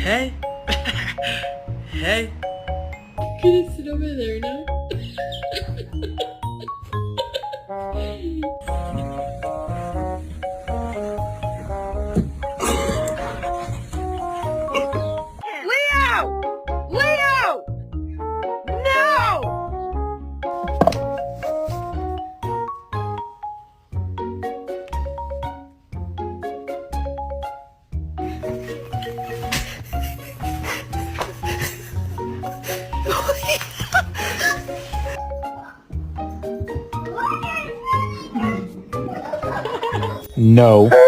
Hey? Hey? Can I sit over there now? Leo! Leo! No! No.